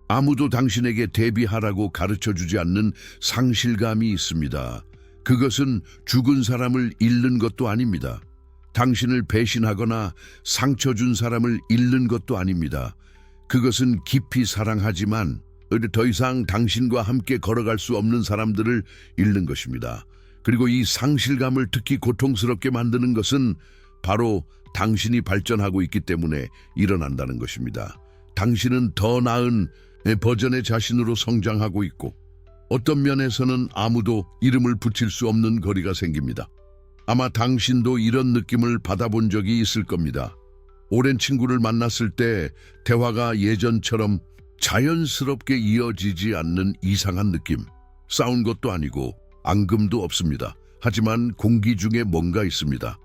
아무도 당신에게 대비하라고 가르쳐주지 않는 상실감이 있습니다. 그것은 죽은 사람을 잃는 것도 아닙니다. 당신을 배신하거나 상처 준 사람을 잃는 것도 아닙니다. 그것은 깊이 사랑하지만 더 이상 당신과 함께 걸어갈 수 없는 사람들을 잃는 것입니다. 그리고 이 상실감을 특히 고통스럽게 만드는 것은 바로 당신이 발전하고 있기 때문에 일어난다는 것입니다. 당신은 더 나은 버전의 자신으로 성장하고 있고 어떤 면에서는 아무도 이름을 붙일 수 없는 거리가 생깁니다. 아마 당신도 이런 느낌을 받아본 적이 있을 겁니다. 오랜 친구를 만났을 때 대화가 예전처럼 자연스럽게 이어지지 않는 이상한 느낌. 싸운 것도 아니고 앙금도 없습니다. 하지만 공기 중에 뭔가 있습니다.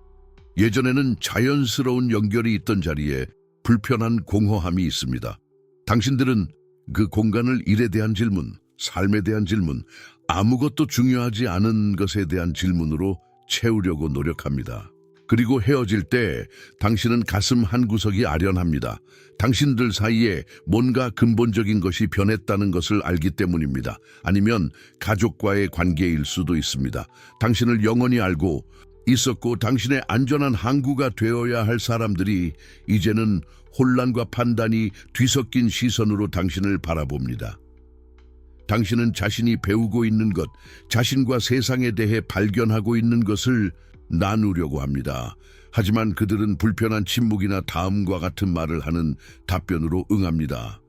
예전에는 자연스러운 연결이 있던 자리에 불편한 공허함이 있습니다. 당신들은 그 공간을 일에 대한 질문, 삶에 대한 질문, 아무것도 중요하지 않은 것에 대한 질문으로 채우려고 노력합니다. 그리고 헤어질 때 당신은 가슴 한구석이 아련합니다. 당신들 사이에 뭔가 근본적인 것이 변했다는 것을 알기 때문입니다. 아니면 가족과의 관계일 수도 있습니다. 당신을 영원히 알고 있었고 당신의 안전한 항구가 되어야 할 사람들이 이제는 혼란과 판단이 뒤섞인 시선으로 당신을 바라봅니다. 당신은 자신이 배우고 있는 것, 자신과 세상에 대해 발견하고 있는 것을 나누려고 합니다. 하지만 그들은 불편한 침묵이나 다음과 같은 말을 하는 답변으로 응합니다.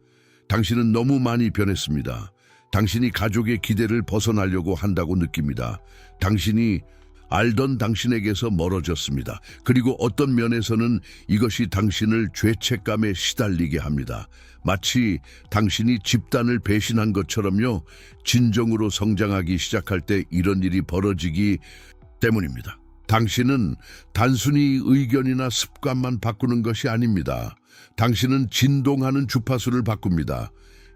당신은 너무 많이 변했습니다. 당신이 가족의 기대를 벗어나려고 한다고 느낍니다. 당신이 알던 당신에게서 멀어졌습니다. 그리고 어떤 면에서는 이것이 당신을 죄책감에 시달리게 합니다. 마치 당신이 집단을 배신한 것처럼요. 진정으로 성장하기 시작할 때 이런 일이 벌어지기 때문입니다. 당신은 단순히 의견이나 습관만 바꾸는 것이 아닙니다. 당신은 진동하는 주파수를 바꿉니다.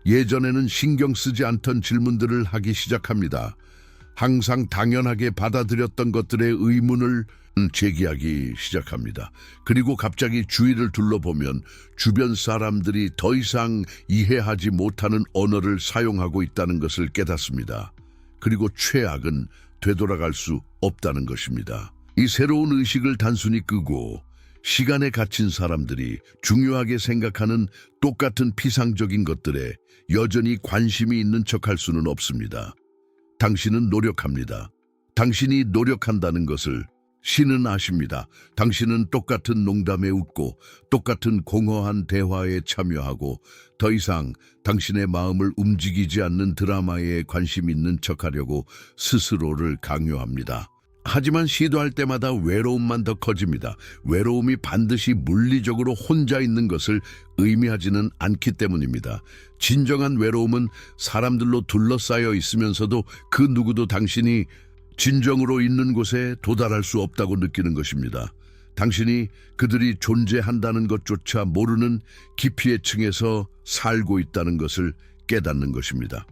예전에는 신경 쓰지 않던 질문들을 하기 시작합니다. 항상 당연하게 받아들였던 것들의 의문을 제기하기 시작합니다. 그리고 갑자기 주위를 둘러보면 주변 사람들이 더 이상 이해하지 못하는 언어를 사용하고 있다는 것을 깨닫습니다. 그리고 최악은 되돌아갈 수 없다는 것입니다. 이 새로운 의식을 단순히 끄고 시간에 갇힌 사람들이 중요하게 생각하는 똑같은 피상적인 것들에 여전히 관심이 있는 척할 수는 없습니다. 당신은 노력합니다. 당신이 노력한다는 것을 신은 아십니다. 당신은 똑같은 농담에 웃고 똑같은 공허한 대화에 참여하고 더 이상 당신의 마음을 움직이지 않는 드라마에 관심 있는 척하려고 스스로를 강요합니다. 하지만 시도할 때마다 외로움만 더 커집니다. 외로움이 반드시 물리적으로 혼자 있는 것을 의미하지는 않기 때문입니다. 진정한 외로움은 사람들로 둘러싸여 있으면서도 그 누구도 당신이 진정으로 있는 곳에 도달할 수 없다고 느끼는 것입니다. 당신이 그들이 존재한다는 것조차 모르는 깊이의 층에서 살고 있다는 것을 깨닫는 것입니다.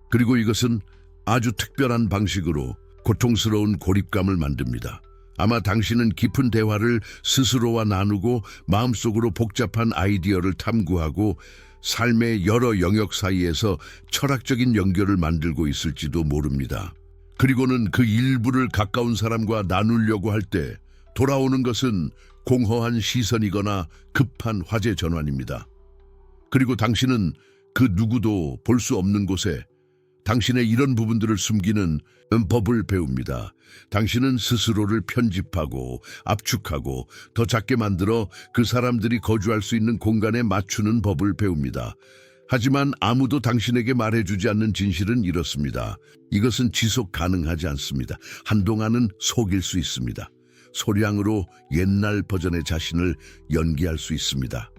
그리고 이것은 아주 특별한 방식으로 고통스러운 고립감을 만듭니다. 아마 당신은 깊은 대화를 스스로와 나누고 마음속으로 복잡한 아이디어를 탐구하고 삶의 여러 영역 사이에서 철학적인 연결을 만들고 있을지도 모릅니다. 그리고는 그 일부를 가까운 사람과 나누려고 할 때 돌아오는 것은 공허한 시선이거나 급한 화제 전환입니다. 그리고 당신은 그 누구도 볼 수 없는 곳에 당신의 이런 부분들을 숨기는 법을 배웁니다. 당신은 스스로를 편집하고 압축하고 더 작게 만들어 그 사람들이 거주할 수 있는 공간에 맞추는 법을 배웁니다. 하지만 아무도 당신에게 말해주지 않는 진실은 이렇습니다. 이것은 지속 가능하지 않습니다. 한동안은 속일 수 있습니다. 소량으로 옛날 버전의 자신을 연기할 수 있습니다.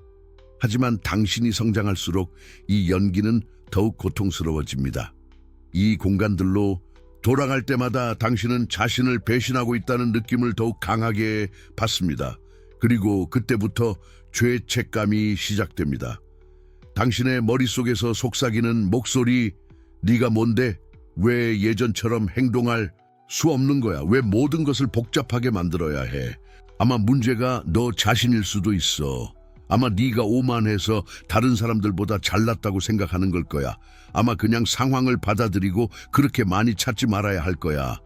하지만 당신이 성장할수록 이 연기는 더욱 고통스러워집니다. 이 공간들로 돌아갈 때마다 당신은 자신을 배신하고 있다는 느낌을 더욱 강하게 받습니다. 그리고 그때부터 죄책감이 시작됩니다. 당신의 머릿속에서 속삭이는 목소리, 네가 뭔데? 왜 예전처럼 행동할 수 없는 거야? 왜 모든 것을 복잡하게 만들어야 해? 아마 문제가 너 자신일 수도 있어. 아마 네가 오만해서 다른 사람들보다 잘났다고 생각하는 걸 거야. 아마 그냥 상황을 받아들이고 그렇게 많이 찾지 말아야 할 거야.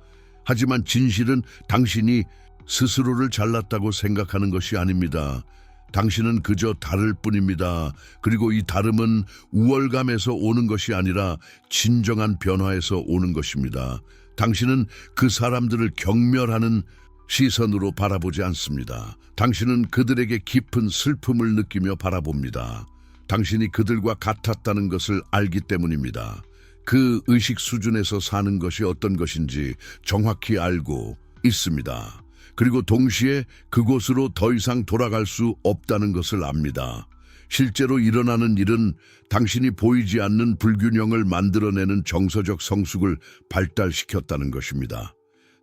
하지만 진실은 당신이 스스로를 잘났다고 생각하는 것이 아닙니다. 당신은 그저 다를 뿐입니다. 그리고 이 다름은 우월감에서 오는 것이 아니라 진정한 변화에서 오는 것입니다. 당신은 그 사람들을 경멸하는 시선으로 바라보지 않습니다. 당신은 그들에게 깊은 슬픔을 느끼며 바라봅니다. 당신이 그들과 같았다는 것을 알기 때문입니다. 그 의식 수준에서 사는 것이 어떤 것인지 정확히 알고 있습니다. 그리고 동시에 그곳으로 더 이상 돌아갈 수 없다는 것을 압니다. 실제로 일어나는 일은 당신이 보이지 않는 불균형을 만들어내는 정서적 성숙을 발달시켰다는 것입니다.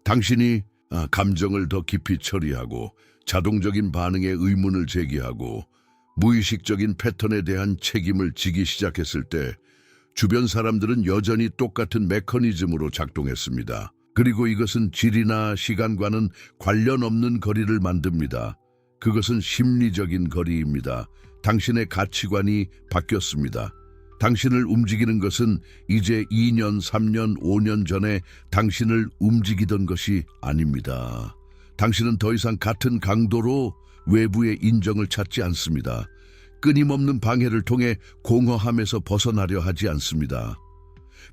당신이 감정을 더 깊이 처리하고 자동적인 반응에 의문을 제기하고 무의식적인 패턴에 대한 책임을 지기 시작했을 때 주변 사람들은 여전히 똑같은 메커니즘으로 작동했습니다. 그리고 이것은 질이나 시간과는 관련 없는 거리를 만듭니다. 그것은 심리적인 거리입니다. 당신의 가치관이 바뀌었습니다. 당신을 움직이는 것은 이제 2년, 3년, 5년 전에 당신을 움직이던 것이 아닙니다. 당신은 더 이상 같은 강도로 외부의 인정을 찾지 않습니다. 끊임없는 방해를 통해 공허함에서 벗어나려 하지 않습니다.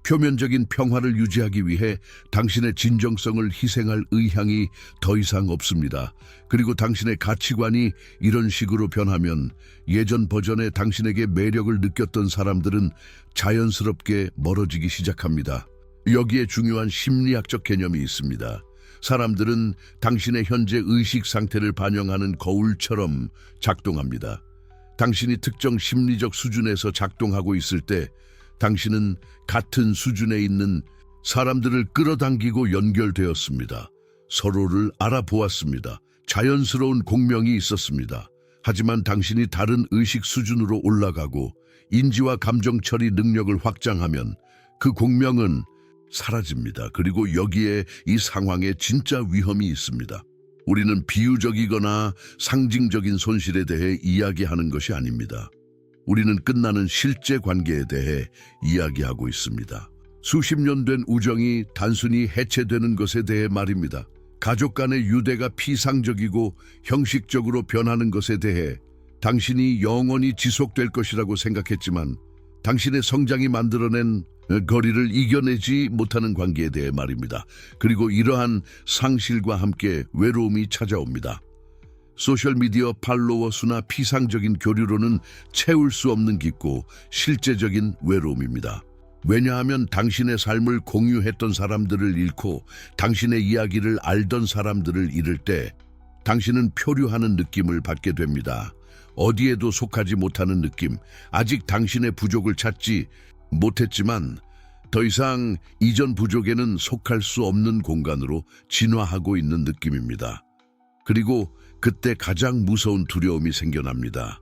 표면적인 평화를 유지하기 위해 당신의 진정성을 희생할 의향이 더 이상 없습니다. 그리고 당신의 가치관이 이런 식으로 변하면 예전 버전의 당신에게 매력을 느꼈던 사람들은 자연스럽게 멀어지기 시작합니다. 여기에 중요한 심리학적 개념이 있습니다. 사람들은 당신의 현재 의식 상태를 반영하는 거울처럼 작동합니다. 당신이 특정 심리적 수준에서 작동하고 있을 때 당신은 같은 수준에 있는 사람들을 끌어당기고 연결되었습니다. 서로를 알아보았습니다. 자연스러운 공명이 있었습니다. 하지만 당신이 다른 의식 수준으로 올라가고 인지와 감정 처리 능력을 확장하면 그 공명은 사라집니다. 그리고 여기에 이 상황에 진짜 위험이 있습니다. 우리는 비유적이거나 상징적인 손실에 대해 이야기하는 것이 아닙니다. 우리는 끝나는 실제 관계에 대해 이야기하고 있습니다. 수십 년 된 우정이 단순히 해체되는 것에 대해 말입니다. 가족 간의 유대가 피상적이고 형식적으로 변하는 것에 대해 당신이 영원히 지속될 것이라고 생각했지만 당신의 성장이 만들어낸 거리를 이겨내지 못하는 관계에 대해 말입니다. 그리고 이러한 상실과 함께 외로움이 찾아옵니다. 소셜미디어 팔로워 수나 피상적인 교류로는 채울 수 없는 깊고 실제적인 외로움입니다. 왜냐하면 당신의 삶을 공유했던 사람들을 잃고 당신의 이야기를 알던 사람들을 잃을 때 당신은 표류하는 느낌을 받게 됩니다. 어디에도 속하지 못하는 느낌, 아직 당신의 부족을 찾지 못했지만 더 이상 이전 부족에는 속할 수 없는 공간으로 진화하고 있는 느낌입니다. 그리고 그때 가장 무서운 두려움이 생겨납니다.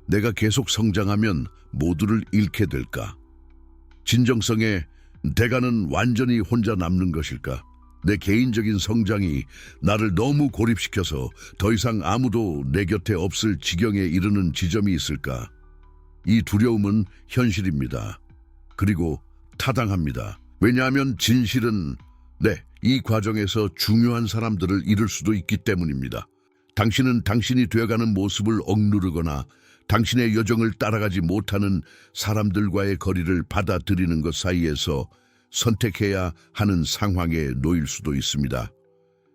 내가 계속 성장하면 모두를 잃게 될까? 진정성의 대가는 완전히 혼자 남는 것일까? 내 개인적인 성장이 나를 너무 고립시켜서 더 이상 아무도 내 곁에 없을 지경에 이르는 지점이 있을까? 이 두려움은 현실입니다. 그리고 타당합니다. 왜냐하면 진실은 이 과정에서 중요한 사람들을 잃을 수도 있기 때문입니다. 당신은 당신이 되어가는 모습을 억누르거나 당신의 여정을 따라가지 못하는 사람들과의 거리를 받아들이는 것 사이에서 선택해야 하는 상황에 놓일 수도 있습니다.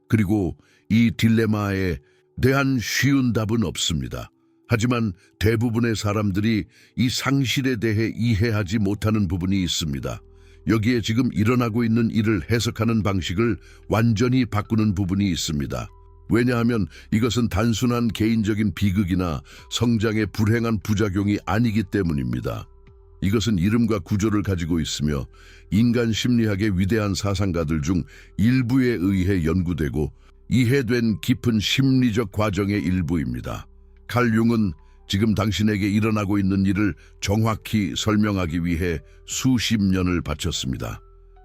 그리고 이 딜레마에 대한 쉬운 답은 없습니다. 하지만 대부분의 사람들이 이 상실에 대해 이해하지 못하는 부분이 있습니다. 여기에 지금 일어나고 있는 일을 해석하는 방식을 완전히 바꾸는 부분이 있습니다. 왜냐하면 이것은 단순한 개인적인 비극이나 성장의 불행한 부작용이 아니기 때문입니다. 이것은 이름과 구조를 가지고 있으며 인간 심리학의 위대한 사상가들 중 일부에 의해 연구되고 이해된 깊은 심리적 과정의 일부입니다. 칼 융은 지금 당신에게 일어나고 있는 일을 정확히 설명하기 위해 수십 년을 바쳤습니다.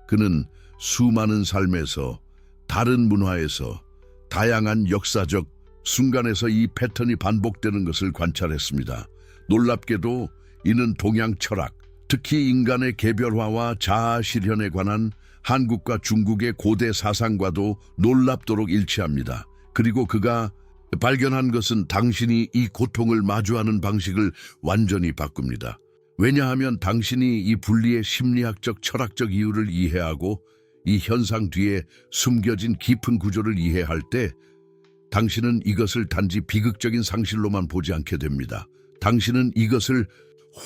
그는 수많은 삶에서, 다른 문화에서, 다양한 역사적 순간에서 이 패턴이 반복되는 것을 관찰했습니다. 놀랍게도 이는 동양 철학, 특히 인간의 개별화와 자아 실현에 관한 한국과 중국의 고대 사상과도 놀랍도록 일치합니다. 그리고 그가 발견한 것은 당신이 이 고통을 마주하는 방식을 완전히 바꿉니다. 왜냐하면 당신이 이 분리의 심리학적 철학적 이유를 이해하고 이 현상 뒤에 숨겨진 깊은 구조를 이해할 때 당신은 이것을 단지 비극적인 상실로만 보지 않게 됩니다. 당신은 이것을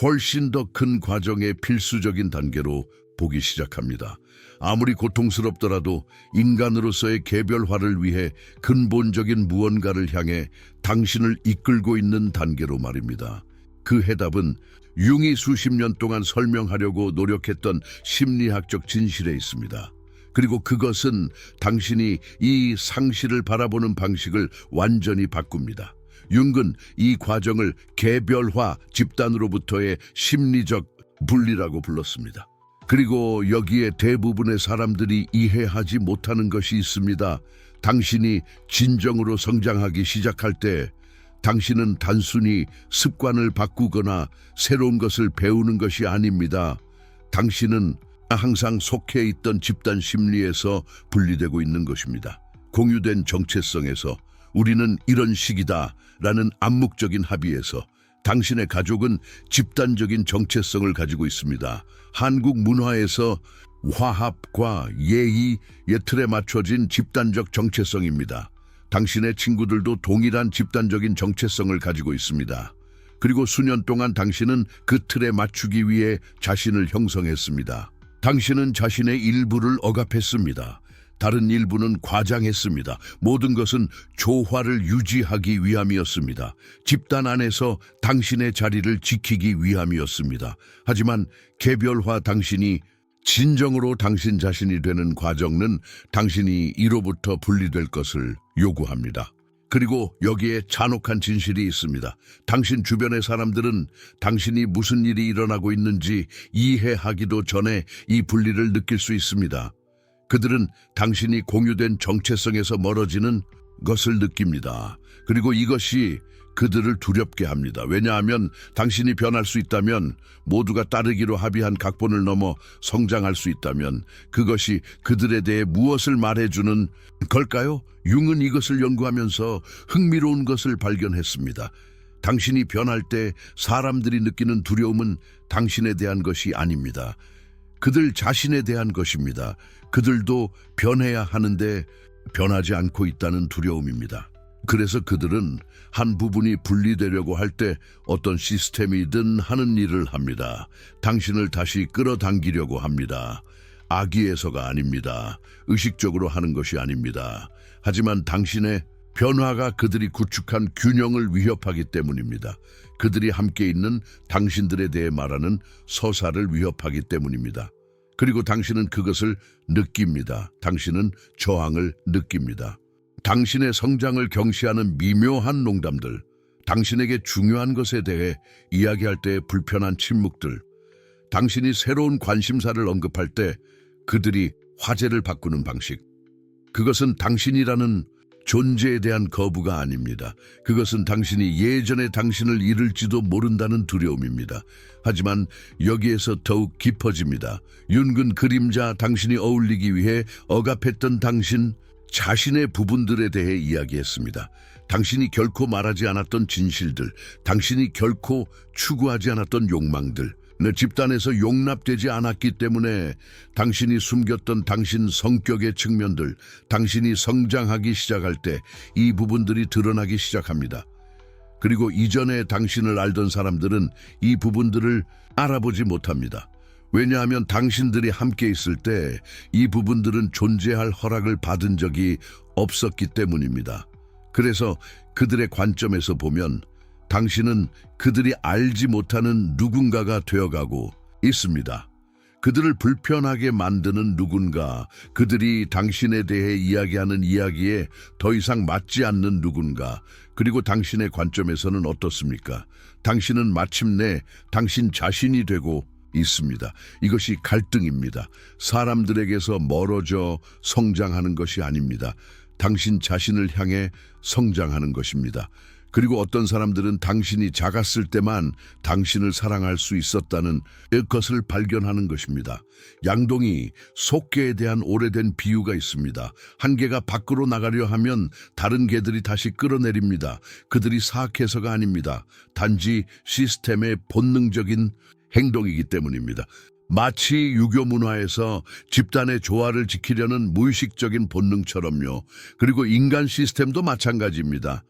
훨씬 더 큰 과정의 필수적인 단계로 보기 시작합니다. 아무리 고통스럽더라도 인간으로서의 개별화를 위해 근본적인 무언가를 향해 당신을 이끌고 있는 단계로 말입니다. 그 해답은 융이 수십 년 동안 설명하려고 노력했던 심리학적 진실에 있습니다. 그리고 그것은 당신이 이 상실을 바라보는 방식을 완전히 바꿉니다. 융은 이 과정을 개별화 집단으로부터의 심리적 분리라고 불렀습니다. 그리고 여기에 대부분의 사람들이 이해하지 못하는 것이 있습니다. 당신이 진정으로 성장하기 시작할 때 당신은 단순히 습관을 바꾸거나 새로운 것을 배우는 것이 아닙니다. 당신은 항상 속해 있던 집단 심리에서 분리되고 있는 것입니다. 공유된 정체성에서 우리는 이런 식이다 라는 암묵적인 합의에서 당신의 가족은 집단적인 정체성을 가지고 있습니다. 한국 문화에서 화합과 예의의 틀에 맞춰진 집단적 정체성입니다. 당신의 친구들도 동일한 집단적인 정체성을 가지고 있습니다. 그리고 수년 동안 당신은 그 틀에 맞추기 위해 자신을 형성했습니다. 당신은 자신의 일부를 억압했습니다. 다른 일부는 과장했습니다. 모든 것은 조화를 유지하기 위함이었습니다. 집단 안에서 당신의 자리를 지키기 위함이었습니다. 하지만 개별화 당신이 진정으로 당신 자신이 되는 과정은 당신이 이로부터 분리될 것을 요구합니다. 그리고 여기에 잔혹한 진실이 있습니다. 당신 주변의 사람들은 당신이 무슨 일이 일어나고 있는지 이해하기도 전에 이 분리를 느낄 수 있습니다. 그들은 당신이 공유된 정체성에서 멀어지는 것을 느낍니다. 그리고 이것이 그들을 두렵게 합니다. 왜냐하면 당신이 변할 수 있다면, 모두가 따르기로 합의한 각본을 넘어 성장할 수 있다면 그것이 그들에 대해 무엇을 말해주는 걸까요? 융은 이것을 연구하면서 흥미로운 것을 발견했습니다. 당신이 변할 때 사람들이 느끼는 두려움은 당신에 대한 것이 아닙니다. 그들 자신에 대한 것입니다. 그들도 변해야 하는데 변하지 않고 있다는 두려움입니다. 그래서 그들은 한 부분이 분리되려고 할 때 어떤 시스템이든 하는 일을 합니다. 당신을 다시 끌어당기려고 합니다. 악의에서가 아닙니다. 의식적으로 하는 것이 아닙니다. 하지만 당신의 변화가 그들이 구축한 균형을 위협하기 때문입니다. 그들이 함께 있는 당신들에 대해 말하는 서사를 위협하기 때문입니다. 그리고 당신은 그것을 느낍니다. 당신은 저항을 느낍니다. 당신의 성장을 경시하는 미묘한 농담들, 당신에게 중요한 것에 대해 이야기할 때 불편한 침묵들, 당신이 새로운 관심사를 언급할 때 그들이 화제를 바꾸는 방식, 그것은 당신이라는 존재에 대한 거부가 아닙니다. 그것은 당신이 예전에 당신을 잃을지도 모른다는 두려움입니다. 하지만 여기에서 더욱 깊어집니다. 윤근 그림자, 당신이 어울리기 위해 억압했던 당신 자신의 부분들에 대해 이야기했습니다. 당신이 결코 말하지 않았던 진실들, 당신이 결코 추구하지 않았던 욕망들, 내 집단에서 용납되지 않았기 때문에 당신이 숨겼던 당신 성격의 측면들, 당신이 성장하기 시작할 때 이 부분들이 드러나기 시작합니다. 그리고 이전에 당신을 알던 사람들은 이 부분들을 알아보지 못합니다. 왜냐하면 당신들이 함께 있을 때 이 부분들은 존재할 허락을 받은 적이 없었기 때문입니다. 그래서 그들의 관점에서 보면 당신은 그들이 알지 못하는 누군가가 되어가고 있습니다. 그들을 불편하게 만드는 누군가, 그들이 당신에 대해 이야기하는 이야기에 더 이상 맞지 않는 누군가, 그리고 당신의 관점에서는 어떻습니까? 당신은 마침내 당신 자신이 되고 있습니다. 이것이 갈등입니다. 사람들에게서 멀어져 성장하는 것이 아닙니다. 당신 자신을 향해 성장하는 것입니다. 그리고 어떤 사람들은 당신이 작았을 때만 당신을 사랑할 수 있었다는 것을 발견하는 것입니다. 양동이 속개에 대한 오래된 비유가 있습니다. 한 개가 밖으로 나가려 하면 다른 개들이 다시 끌어내립니다. 그들이 사악해서가 아닙니다. 단지 시스템의 본능적인 행동이기 때문입니다. 마치 유교 문화에서 집단의 조화를 지키려는 무의식적인 본능처럼요. 그리고 인간 시스템도 마찬가지입니다.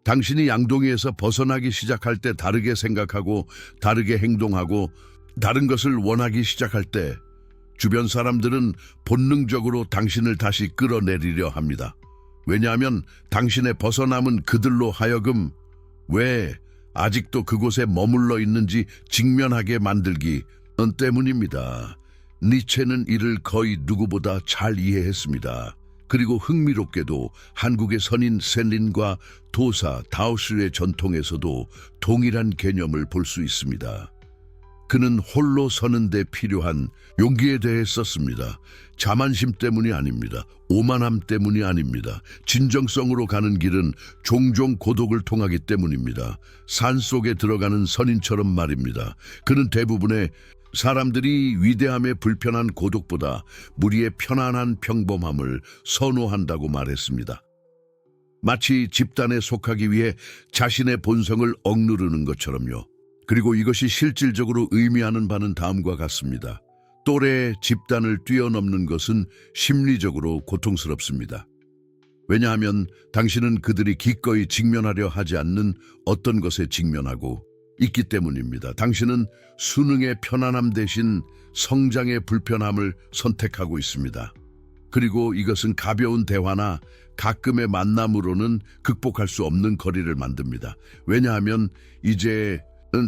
당신이 양동이에서 벗어나기 시작할 때 다르게 생각하고 다르게 행동하고 다른 것을 원하기 시작할 때 주변 사람들은 본능적으로 당신을 다시 끌어내리려 합니다. 왜냐하면 당신의 벗어남은 그들로 하여금 왜 아직도 그곳에 머물러 있는지 직면하게 만들기 때문입니다. 니체는 이를 거의 누구보다 잘 이해했습니다. 그리고 흥미롭게도 한국의 선인 셀린과 도사 다오슈의 전통에서도 동일한 개념을 볼 수 있습니다. 그는 홀로 서는 데 필요한 용기에 대해 썼습니다. 자만심 때문이 아닙니다. 오만함 때문이 아닙니다. 진정성으로 가는 길은 종종 고독을 통하기 때문입니다. 산속에 들어가는 선인처럼 말입니다. 그는 대부분의 사람들이 위대함에 불편한 고독보다 무리의 편안한 평범함을 선호한다고 말했습니다. 마치 집단에 속하기 위해 자신의 본성을 억누르는 것처럼요. 그리고 이것이 실질적으로 의미하는 바는 다음과 같습니다. 또래의 집단을 뛰어넘는 것은 심리적으로 고통스럽습니다. 왜냐하면 당신은 그들이 기꺼이 직면하려 하지 않는 어떤 것에 직면하고 있기 때문입니다. 당신은 수능의 편안함 대신 성장의 불편함을 선택하고 있습니다. 그리고 이것은 가벼운 대화나 가끔의 만남으로는 극복할 수 없는 거리를 만듭니다. 왜냐하면 이제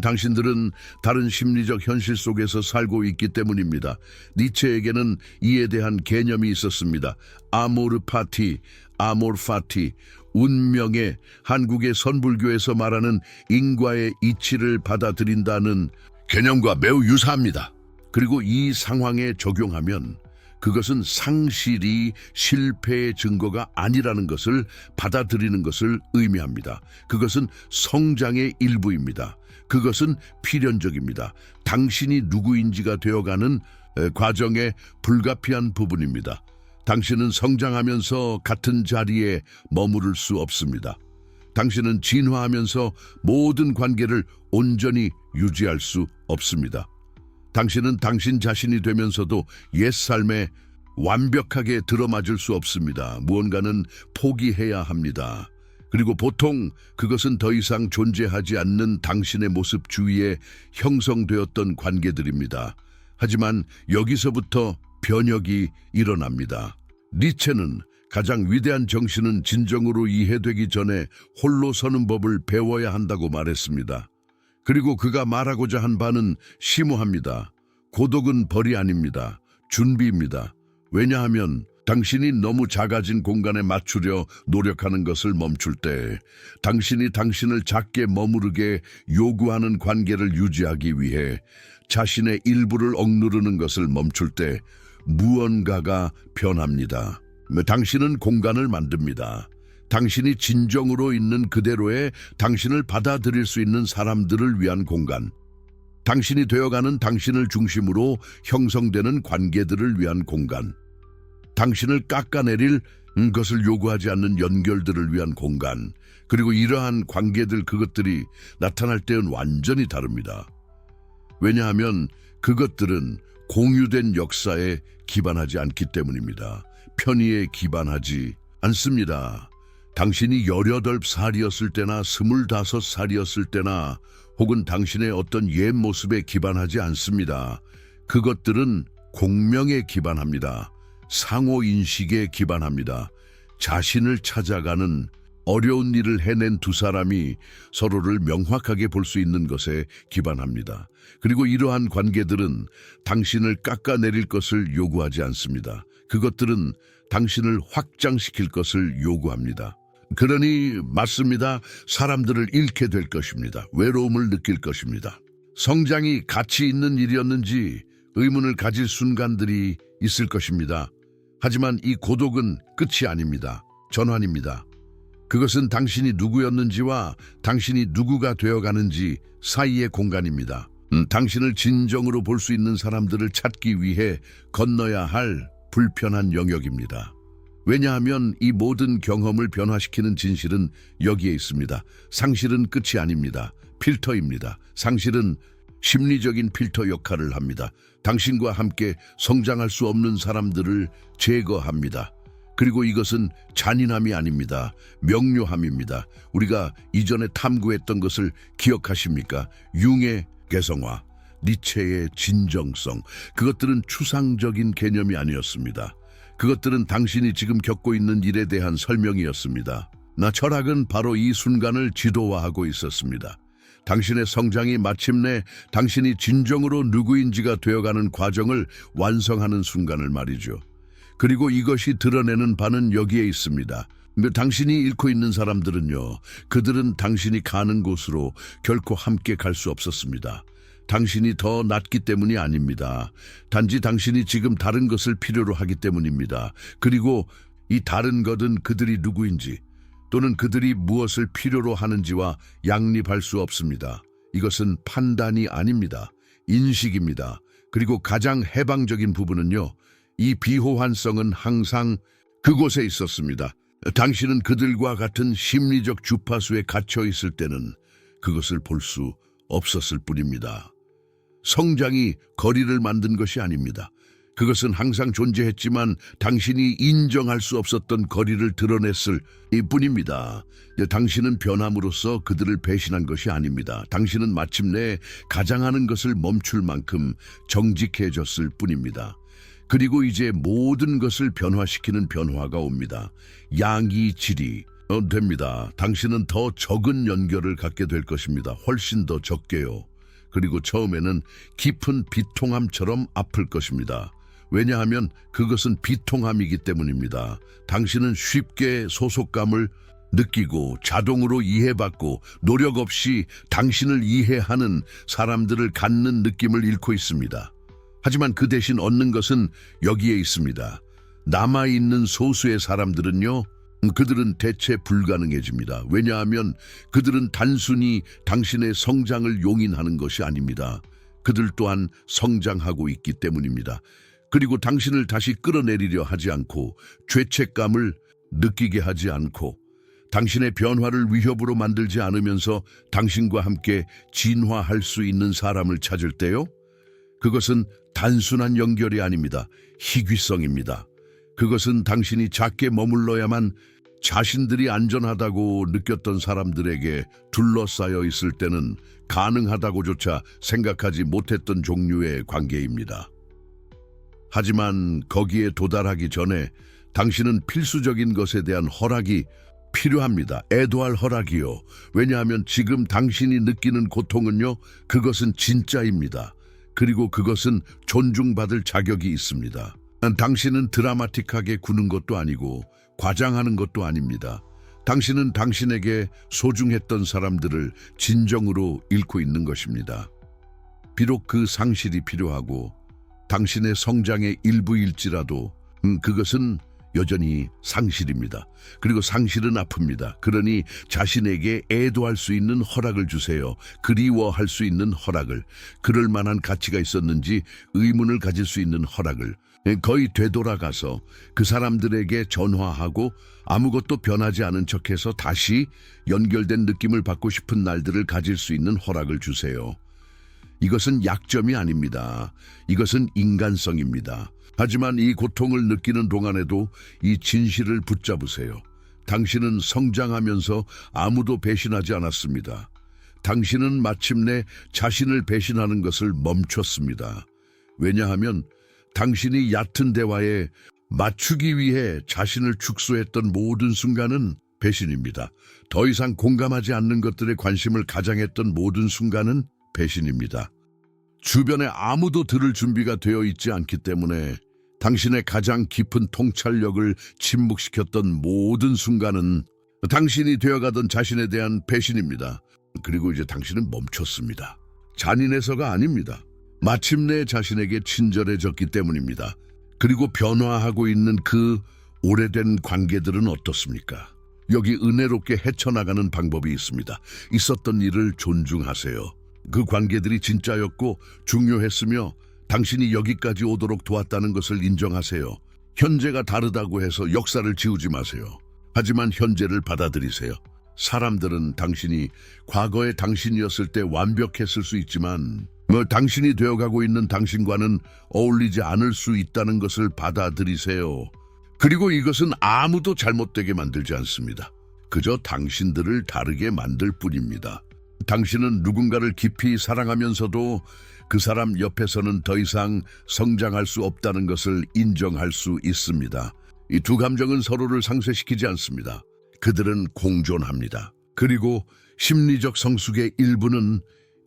당신들은 다른 심리적 현실 속에서 살고 있기 때문입니다. 니체에게는 이에 대한 개념이 있었습니다. 아모르 파티, 아모르 파티, 운명의 한국의 선불교에서 말하는 인과의 이치를 받아들인다는 개념과 매우 유사합니다. 그리고 이 상황에 적용하면 그것은 상실이 실패의 증거가 아니라는 것을 받아들이는 것을 의미합니다. 그것은 성장의 일부입니다. 그것은 필연적입니다. 당신이 누구인지가 되어가는 과정의 불가피한 부분입니다. 당신은 성장하면서 같은 자리에 머무를 수 없습니다. 당신은 진화하면서 모든 관계를 온전히 유지할 수 없습니다. 당신은 당신 자신이 되면서도 옛삶에 완벽하게 들어맞을 수 없습니다. 무언가는 포기해야 합니다. 그리고 보통 그것은 더 이상 존재하지 않는 당신의 모습 주위에 형성되었던 관계들입니다. 하지만 여기서부터 변혁이 일어납니다. 니체는 가장 위대한 정신은 진정으로 이해되기 전에 홀로 서는 법을 배워야 한다고 말했습니다. 그리고 그가 말하고자 한 바는 심오합니다. 고독은 벌이 아닙니다. 준비입니다. 왜냐하면 당신이 너무 작아진 공간에 맞추려 노력하는 것을 멈출 때, 당신이 당신을 작게 머무르게 요구하는 관계를 유지하기 위해 자신의 일부를 억누르는 것을 멈출 때 무언가가 변합니다. 당신은 공간을 만듭니다. 당신이 진정으로 있는 그대로의 당신을 받아들일 수 있는 사람들을 위한 공간. 당신이 되어가는 당신을 중심으로 형성되는 관계들을 위한 공간. 당신을 깎아내릴 것을 요구하지 않는 연결들을 위한 공간. 그리고 이러한 관계들, 그것들이 나타날 때는 완전히 다릅니다. 왜냐하면 그것들은 공유된 역사에 기반하지 않기 때문입니다. 편의에 기반하지 않습니다. 당신이 18살이었을 때나 25살이었을 때나 혹은 당신의 어떤 옛 모습에 기반하지 않습니다. 그것들은 공명에 기반합니다. 상호인식에 기반합니다. 자신을 찾아가는 어려운 일을 해낸 두 사람이 서로를 명확하게 볼 수 있는 것에 기반합니다. 그리고 이러한 관계들은 당신을 깎아내릴 것을 요구하지 않습니다. 그것들은 당신을 확장시킬 것을 요구합니다. 그러니 맞습니다. 사람들을 잃게 될 것입니다. 외로움을 느낄 것입니다. 성장이 가치 있는 일이었는지 의문을 가질 순간들이 있을 것입니다. 하지만 이 고독은 끝이 아닙니다. 전환입니다. 그것은 당신이 누구였는지와 당신이 누구가 되어가는지 사이의 공간입니다. 당신을 진정으로 볼 수 있는 사람들을 찾기 위해 건너야 할 불편한 영역입니다. 왜냐하면 이 모든 경험을 변화시키는 진실은 여기에 있습니다. 상실은 끝이 아닙니다. 필터입니다. 상실은 심리적인 필터 역할을 합니다. 당신과 함께 성장할 수 없는 사람들을 제거합니다. 그리고 이것은 잔인함이 아닙니다. 명료함입니다. 우리가 이전에 탐구했던 것을 기억하십니까? 융의 개성화, 니체의 진정성, 그것들은 추상적인 개념이 아니었습니다. 그것들은 당신이 지금 겪고 있는 일에 대한 설명이었습니다. 철학은 바로 이 순간을 지도화하고 있었습니다. 당신의 성장이 마침내 당신이 진정으로 누구인지가 되어가는 과정을 완성하는 순간을 말이죠. 그리고 이것이 드러내는 바는 여기에 있습니다. 당신이 잃고 있는 사람들은요, 그들은 당신이 가는 곳으로 결코 함께 갈 수 없었습니다. 당신이 더 낫기 때문이 아닙니다. 단지 당신이 지금 다른 것을 필요로 하기 때문입니다. 그리고 이 다른 것은 그들이 누구인지 또는 그들이 무엇을 필요로 하는지와 양립할 수 없습니다. 이것은 판단이 아닙니다. 인식입니다. 그리고 가장 해방적인 부분은요, 이 비호환성은 항상 그곳에 있었습니다. 당신은 그들과 같은 심리적 주파수에 갇혀 있을 때는 그것을 볼 수 없었을 뿐입니다. 성장이 거리를 만든 것이 아닙니다. 그것은 항상 존재했지만 당신이 인정할 수 없었던 거리를 드러냈을 뿐입니다. 당신은 변함으로써 그들을 배신한 것이 아닙니다. 당신은 마침내 가장하는 것을 멈출 만큼 정직해졌을 뿐입니다. 그리고 이제 모든 것을 변화시키는 변화가 옵니다. 양이 질이 됩니다. 당신은 더 적은 연결을 갖게 될 것입니다. 훨씬 더 적게요. 그리고 처음에는 깊은 비통함처럼 아플 것입니다. 왜냐하면 그것은 비통함이기 때문입니다. 당신은 쉽게 소속감을 느끼고 자동으로 이해받고 노력 없이 당신을 이해하는 사람들을 갖는 느낌을 잃고 있습니다. 하지만 그 대신 얻는 것은 여기에 있습니다. 남아있는 소수의 사람들은요, 그들은 대체 불가능해집니다. 왜냐하면 그들은 단순히 당신의 성장을 용인하는 것이 아닙니다. 그들 또한 성장하고 있기 때문입니다. 그리고 당신을 다시 끌어내리려 하지 않고 죄책감을 느끼게 하지 않고 당신의 변화를 위협으로 만들지 않으면서 당신과 함께 진화할 수 있는 사람을 찾을 때요, 그것은 단순한 연결이 아닙니다. 희귀성입니다. 그것은 당신이 작게 머물러야만 자신들이 안전하다고 느꼈던 사람들에게 둘러싸여 있을 때는 가능하다고조차 생각하지 못했던 종류의 관계입니다. 하지만 거기에 도달하기 전에 당신은 필수적인 것에 대한 허락이 필요합니다. 애도할 허락이요. 왜냐하면 지금 당신이 느끼는 고통은요, 그것은 진짜입니다. 그리고 그것은 존중받을 자격이 있습니다. 당신은 드라마틱하게 구는 것도 아니고 과장하는 것도 아닙니다. 당신은 당신에게 소중했던 사람들을 진정으로 잃고 있는 것입니다. 비록 그 상실이 필요하고 당신의 성장의 일부일지라도 그것은 여전히 상실입니다. 그리고 상실은 아픕니다. 그러니 자신에게 애도할 수 있는 허락을 주세요. 그리워할 수 있는 허락을, 그럴 만한 가치가 있었는지 의문을 가질 수 있는 허락을, 거의 되돌아가서 그 사람들에게 전화하고 아무것도 변하지 않은 척해서 다시 연결된 느낌을 받고 싶은 날들을 가질 수 있는 허락을 주세요. 이것은 약점이 아닙니다. 이것은 인간성입니다. 하지만 이 고통을 느끼는 동안에도 이 진실을 붙잡으세요. 당신은 성장하면서 아무도 배신하지 않았습니다. 당신은 마침내 자신을 배신하는 것을 멈췄습니다. 왜냐하면 당신이 얕은 대화에 맞추기 위해 자신을 축소했던 모든 순간은 배신입니다. 더 이상 공감하지 않는 것들에 관심을 가장했던 모든 순간은 배신입니다. 주변에 아무도 들을 준비가 되어 있지 않기 때문에 당신의 가장 깊은 통찰력을 침묵시켰던 모든 순간은 당신이 되어가던 자신에 대한 배신입니다. 그리고 이제 당신은 멈췄습니다. 잔인해서가 아닙니다. 마침내 자신에게 친절해졌기 때문입니다. 그리고 변화하고 있는 그 오래된 관계들은 어떻습니까? 여기 은혜롭게 헤쳐나가는 방법이 있습니다. 있었던 일을 존중하세요. 그 관계들이 진짜였고 중요했으며 당신이 여기까지 오도록 도왔다는 것을 인정하세요. 현재가 다르다고 해서 역사를 지우지 마세요. 하지만 현재를 받아들이세요. 사람들은 당신이 과거의 당신이었을 때 완벽했을 수 있지만 당신이 되어가고 있는 당신과는 어울리지 않을 수 있다는 것을 받아들이세요. 그리고 이것은 아무도 잘못되게 만들지 않습니다. 그저 당신들을 다르게 만들 뿐입니다. 당신은 누군가를 깊이 사랑하면서도 그 사람 옆에서는 더 이상 성장할 수 없다는 것을 인정할 수 있습니다. 이 두 감정은 서로를 상쇄시키지 않습니다. 그들은 공존합니다. 그리고 심리적 성숙의 일부는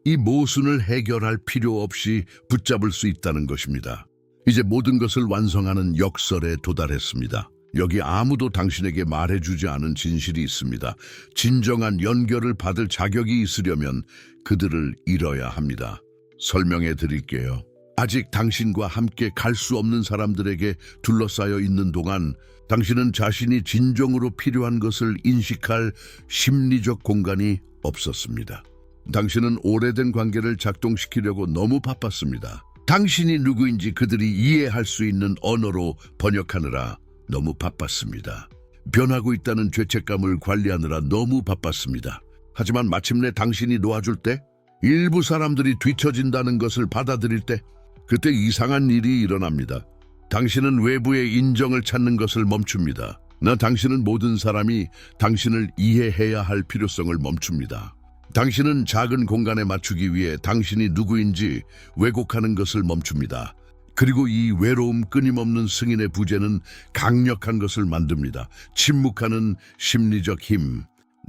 이 모순을 해결할 필요 없이 붙잡을 수 있다는 것입니다. 이제 모든 것을 완성하는 역설에 도달했습니다. 여기 아무도 당신에게 말해주지 않은 진실이 있습니다. 진정한 연결을 받을 자격이 있으려면 그들을 잃어야 합니다. 설명해 드릴게요. 아직 당신과 함께 갈 수 없는 사람들에게 둘러싸여 있는 동안 당신은 자신이 진정으로 필요한 것을 인식할 심리적 공간이 없었습니다. 당신은 오래된 관계를 작동시키려고 너무 바빴습니다. 당신이 누구인지 그들이 이해할 수 있는 언어로 번역하느라 너무 바빴습니다. 변하고 있다는 죄책감을 관리하느라 너무 바빴습니다. 하지만 마침내 당신이 놓아줄 때, 일부 사람들이 뒤처진다는 것을 받아들일 때, 그때 이상한 일이 일어납니다. 당신은 외부의 인정을 찾는 것을 멈춥니다. 당신은 모든 사람이 당신을 이해해야 할 필요성을 멈춥니다. 당신은 작은 공간에 맞추기 위해 당신이 누구인지 왜곡하는 것을 멈춥니다. 그리고 이 외로움 끊임없는 승인의 부재는 강력한 것을 만듭니다. 침묵하는 심리적 힘.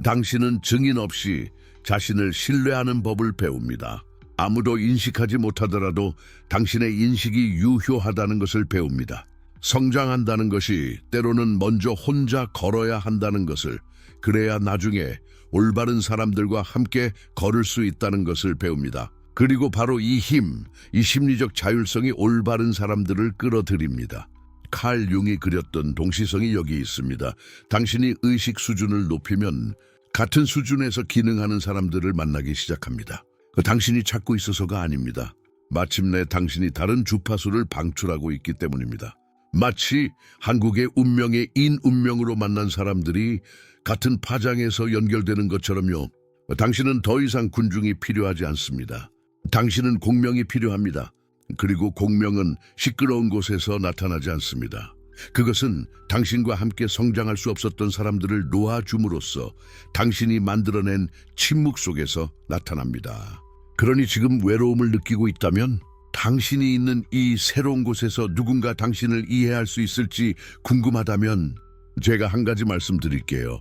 당신은 증인 없이 자신을 신뢰하는 법을 배웁니다. 아무도 인식하지 못하더라도 당신의 인식이 유효하다는 것을 배웁니다. 성장한다는 것이 때로는 먼저 혼자 걸어야 한다는 것을, 그래야 나중에 올바른 사람들과 함께 걸을 수 있다는 것을 배웁니다. 그리고 바로 이 힘, 이 심리적 자율성이 올바른 사람들을 끌어들입니다. 칼 융이 그렸던 동시성이 여기 있습니다. 당신이 의식 수준을 높이면 같은 수준에서 기능하는 사람들을 만나기 시작합니다. 당신이 찾고 있어서가 아닙니다. 마침내 당신이 다른 주파수를 방출하고 있기 때문입니다. 마치 한국의 운명의 인운명으로 만난 사람들이 같은 파장에서 연결되는 것처럼요. 당신은 더 이상 군중이 필요하지 않습니다. 당신은 공명이 필요합니다. 그리고 공명은 시끄러운 곳에서 나타나지 않습니다. 그것은 당신과 함께 성장할 수 없었던 사람들을 놓아줌으로써 당신이 만들어낸 침묵 속에서 나타납니다. 그러니 지금 외로움을 느끼고 있다면 당신이 있는 이 새로운 곳에서 누군가 당신을 이해할 수 있을지 궁금하다면 제가 한 가지 말씀드릴게요.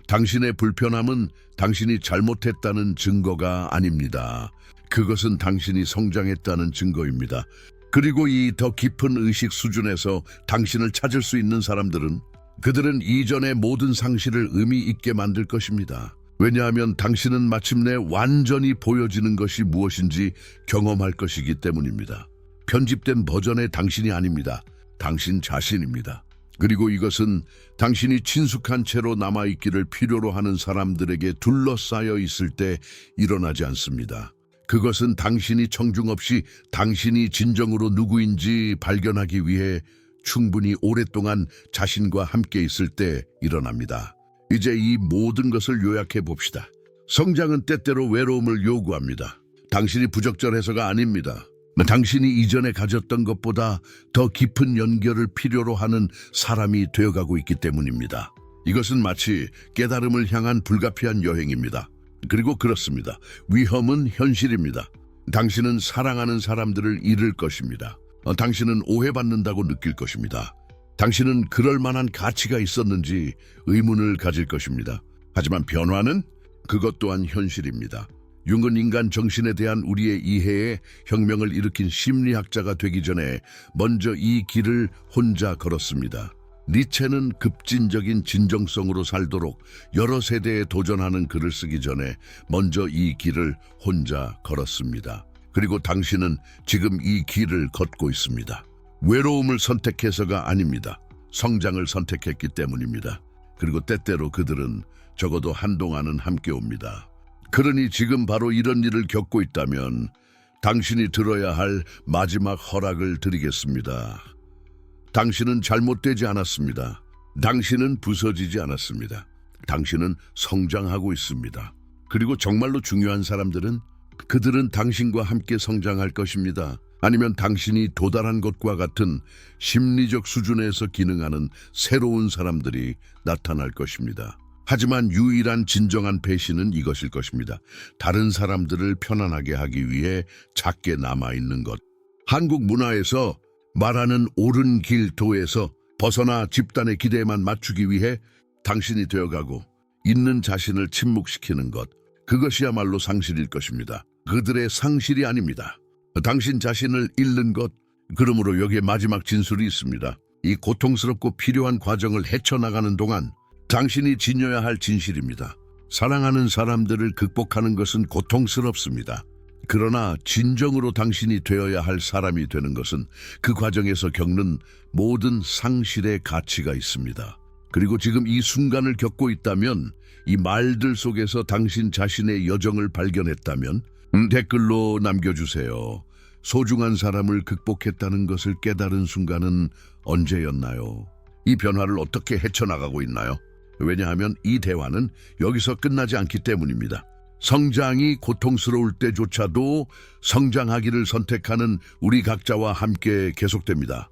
당신의 불편함은 당신이 잘못했다는 증거가 아닙니다. 그것은 당신이 성장했다는 증거입니다. 그리고 이 더 깊은 의식 수준에서 당신을 찾을 수 있는 사람들은 그들은 이전의 모든 상실을 의미 있게 만들 것입니다. 왜냐하면 당신은 마침내 완전히 보여지는 것이 무엇인지 경험할 것이기 때문입니다. 편집된 버전의 당신이 아닙니다. 당신 자신입니다. 그리고 이것은 당신이 친숙한 채로 남아있기를 필요로 하는 사람들에게 둘러싸여 있을 때 일어나지 않습니다. 그것은 당신이 청중 없이 당신이 진정으로 누구인지 발견하기 위해 충분히 오랫동안 자신과 함께 있을 때 일어납니다. 이제 이 모든 것을 요약해 봅시다. 성장은 때때로 외로움을 요구합니다. 당신이 부적절해서가 아닙니다. 당신이 이전에 가졌던 것보다 더 깊은 연결을 필요로 하는 사람이 되어가고 있기 때문입니다. 이것은 마치 깨달음을 향한 불가피한 여행입니다. 그리고 그렇습니다. 위험은 현실입니다. 당신은 사랑하는 사람들을 잃을 것입니다. 당신은 오해받는다고 느낄 것입니다. 당신은 그럴 만한 가치가 있었는지 의문을 가질 것입니다. 하지만 변화는 그것 또한 현실입니다. 융은 인간 정신에 대한 우리의 이해에 혁명을 일으킨 심리학자가 되기 전에 먼저 이 길을 혼자 걸었습니다. 니체는 급진적인 진정성으로 살도록 여러 세대에 도전하는 글을 쓰기 전에 먼저 이 길을 혼자 걸었습니다. 그리고 당신은 지금 이 길을 걷고 있습니다. 외로움을 선택해서가 아닙니다. 성장을 선택했기 때문입니다. 그리고 때때로 그들은 적어도 한동안은 함께 옵니다. 그러니 지금 바로 이런 일을 겪고 있다면 당신이 들어야 할 마지막 허락을 드리겠습니다. 당신은 잘못되지 않았습니다. 당신은 부서지지 않았습니다. 당신은 성장하고 있습니다. 그리고 정말로 중요한 사람들은 그들은 당신과 함께 성장할 것입니다. 아니면 당신이 도달한 것과 같은 심리적 수준에서 기능하는 새로운 사람들이 나타날 것입니다. 하지만 유일한 진정한 배신은 이것일 것입니다. 다른 사람들을 편안하게 하기 위해 작게 남아있는 것. 한국 문화에서 말하는 옳은 길도에서 벗어나 집단의 기대에만 맞추기 위해 당신이 되어가고 있는 자신을 침묵시키는 것. 그것이야말로 상실일 것입니다. 그들의 상실이 아닙니다. 당신 자신을 잃는 것. 그러므로 여기에 마지막 진술이 있습니다. 이 고통스럽고 필요한 과정을 헤쳐나가는 동안 당신이 지녀야 할 진실입니다. 사랑하는 사람들을 극복하는 것은 고통스럽습니다. 그러나 진정으로 당신이 되어야 할 사람이 되는 것은 그 과정에서 겪는 모든 상실의 가치가 있습니다. 그리고 지금 이 순간을 겪고 있다면, 이 말들 속에서 당신 자신의 여정을 발견했다면 댓글로 남겨주세요. 소중한 사람을 극복했다는 것을 깨달은 순간은 언제였나요? 이 변화를 어떻게 헤쳐나가고 있나요? 왜냐하면 이 대화는 여기서 끝나지 않기 때문입니다. 성장이 고통스러울 때조차도 성장하기를 선택하는 우리 각자와 함께 계속됩니다.